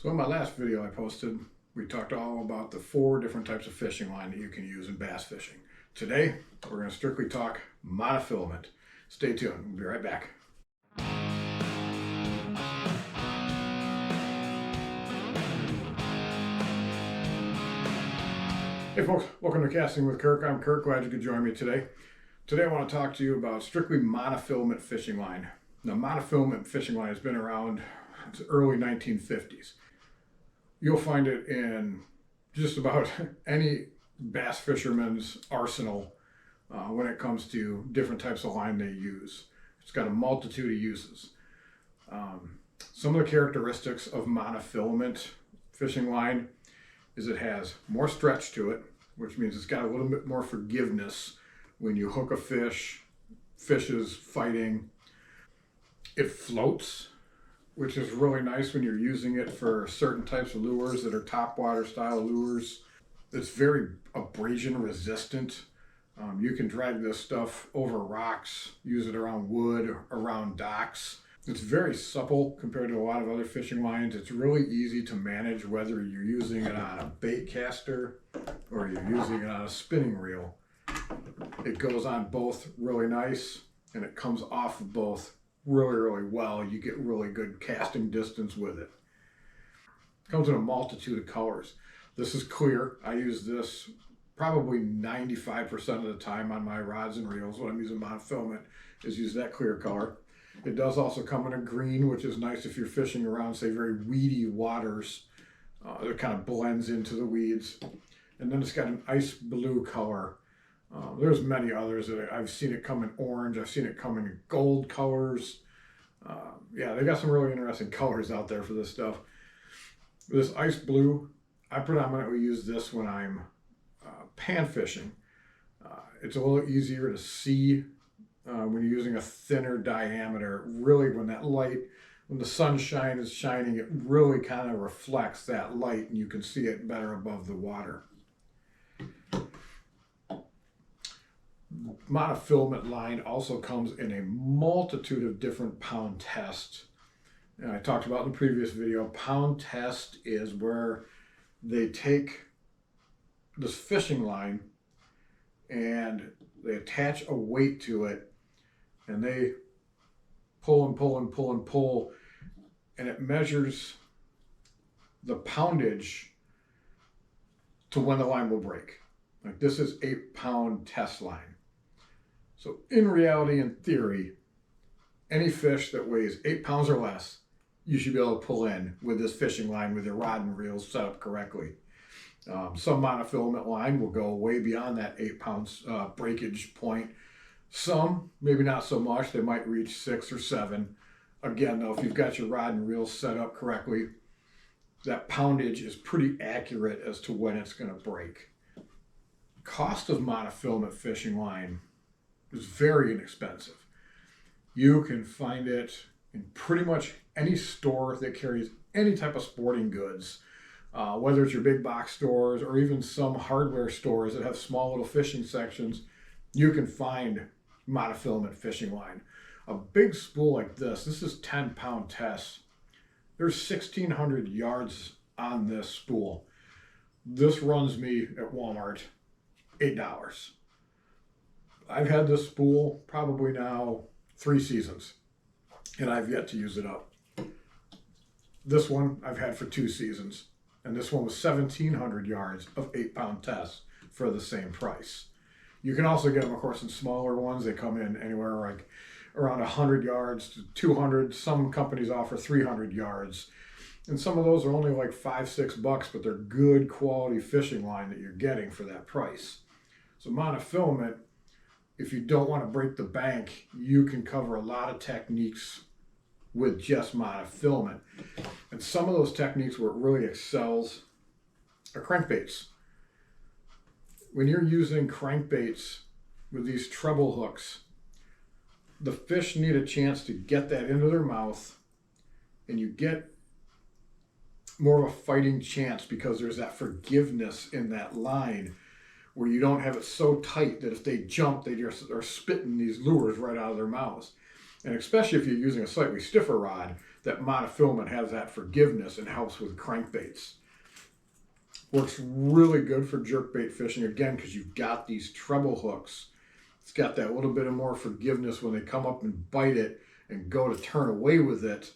So in my last video I posted, we talked all about the 4 different types of fishing line that you can use in bass fishing. Today, we're going to strictly talk monofilament. Stay tuned. We'll be right back. Hey folks, welcome to Casting with Kirk. I'm Kirk, glad you could join me today. Today I want to talk to you about strictly monofilament fishing line. Now monofilament fishing line has been around since the early 1950s. You'll find it in just about any bass fisherman's arsenal when it comes to different types of line they use. It's got a multitude of uses. Some of the characteristics of monofilament fishing line is it has more stretch to it, which means it's got a little bit more forgiveness when you hook a fish, fish is fighting. It floats, which is really nice when you're using it for certain types of lures that are topwater style lures. It's very abrasion resistant. You can drag this stuff over rocks, use it around wood, around docks. It's very supple compared to a lot of other fishing lines. It's really easy to manage whether you're using it on a bait caster or you're using it on a spinning reel. It goes on both really nice and it comes off of both really well. You get really good casting distance with it. It comes in a multitude of colors. This is clear. I use this probably 95% of the time on my rods and reels when I'm using monofilament, is use that clear color. It does also come in a green, which is nice if you're fishing around, say, very weedy waters. It kind of blends into the weeds. And then it's got an ice blue color. There's many others that I've seen it come in orange. I've seen it come in gold colors. Yeah, they got some really interesting colors out there for this stuff. This ice blue, I predominantly use this when I'm pan fishing. It's a little easier to see when you're using a thinner diameter. Really, when that light, when the sunshine is shining, it really kind of reflects that light and you can see it better above the water. Monofilament line also comes in a multitude of different pound tests. And I talked about in the previous video, pound test is where they take this fishing line and they attach a weight to it and they pull and pull and pull and pull, and it measures the poundage to when the line will break. Like this is 8-pound test line. So in reality, in theory, any fish that weighs 8 pounds or less, you should be able to pull in with this fishing line with your rod and reels set up correctly. Some monofilament line will go way beyond that 8 pounds breakage point. Some, maybe not so much, they might reach 6 or 7. Again, though, if you've got your rod and reel set up correctly, that poundage is pretty accurate as to when it's going to break. Cost of monofilament fishing line is very inexpensive. You can find it in pretty much any store that carries any type of sporting goods, whether it's your big box stores or even some hardware stores that have small little fishing sections. You can find monofilament fishing line. A big spool like this is 10-pound test. There's 1,600 yards on this spool. This runs me at Walmart $8. I've had this spool probably now 3 seasons, and I've yet to use it up. This one I've had for 2 seasons, and this one was 1,700 yards of 8-pound tests for the same price. You can also get them, of course, in smaller ones. They come in anywhere like around 100 yards to 200. Some companies offer 300 yards, and some of those are only like $5-6, but they're good quality fishing line that you're getting for that price. So monofilament, if you don't want to break the bank, you can cover a lot of techniques with just monofilament. And some of those techniques where it really excels are crankbaits. When you're using crankbaits with these treble hooks, the fish need a chance to get that into their mouth, and you get more of a fighting chance because there's that forgiveness in that line where you don't have it so tight that if they jump, they just are spitting these lures right out of their mouths. And especially if you're using a slightly stiffer rod, that monofilament has that forgiveness and helps with crankbaits. Works really good for jerkbait fishing, again, because you've got these treble hooks. It's got that little bit of more forgiveness when they come up and bite it and go to turn away with it.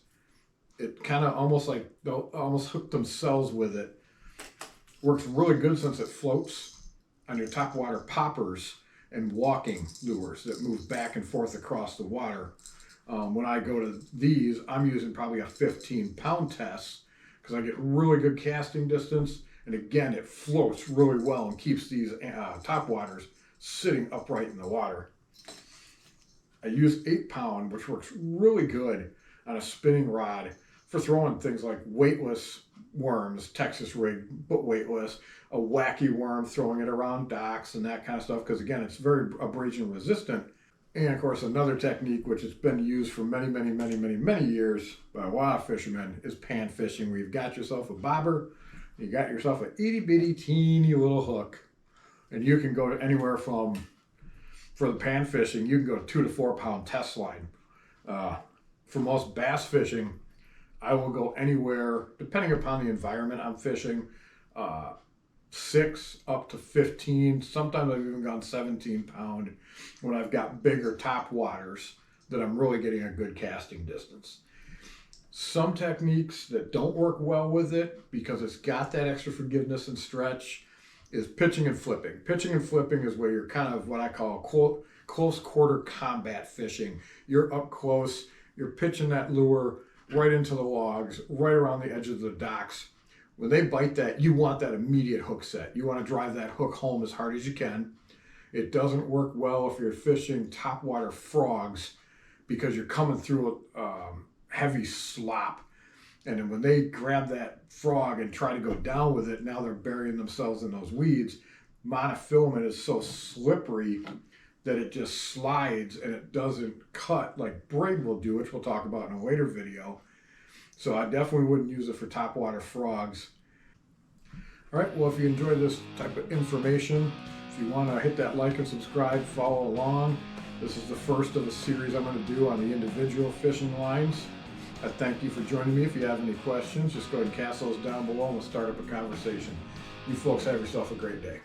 It kind of almost like they'll almost hook themselves with it. Works really good since it floats on your topwater poppers and walking lures that move back and forth across the water. When I go to these, I'm using probably a 15-pound test because I get really good casting distance. And again, it floats really well and keeps these topwaters sitting upright in the water. I use 8-pound, which works really good on a spinning rod for throwing things like weightless worms, Texas rig, but weightless, a wacky worm, throwing it around docks and that kind of stuff, because again, it's very abrasion resistant. And of course, another technique which has been used for many years by a lot of fishermen is pan fishing, where you've got yourself a bobber, you got yourself an itty bitty teeny little hook, and you can go to anywhere from, for the pan fishing, you can go to 2 to 4 pound test line. For most bass fishing, I will go anywhere, depending upon the environment I'm fishing, 6 up to 15. Sometimes I've even gone 17-pound when I've got bigger top waters that I'm really getting a good casting distance. Some techniques that don't work well with it, because it's got that extra forgiveness and stretch, is pitching and flipping. Pitching and flipping is where you're kind of what I call close quarter combat fishing. You're up close, you're pitching that lure right into the logs, right around the edge of the docks. When they bite that, you want that immediate hook set. You want to drive that hook home as hard as you can. It doesn't work well if you're fishing topwater frogs, because you're coming through heavy slop. And then when they grab that frog and try to go down with it, now they're burying themselves in those weeds. Monofilament is so slippery that it just slides and it doesn't cut like braid will do, which we'll talk about in a later video. So I definitely wouldn't use it for topwater frogs. All right, well, if you enjoyed this type of information, if you want to hit that like and subscribe, follow along. This is the first of a series I'm going to do on the individual fishing lines. I thank you for joining me. If you have any questions, just go ahead and cast those down below and we'll start up a conversation. You folks have yourself a great day.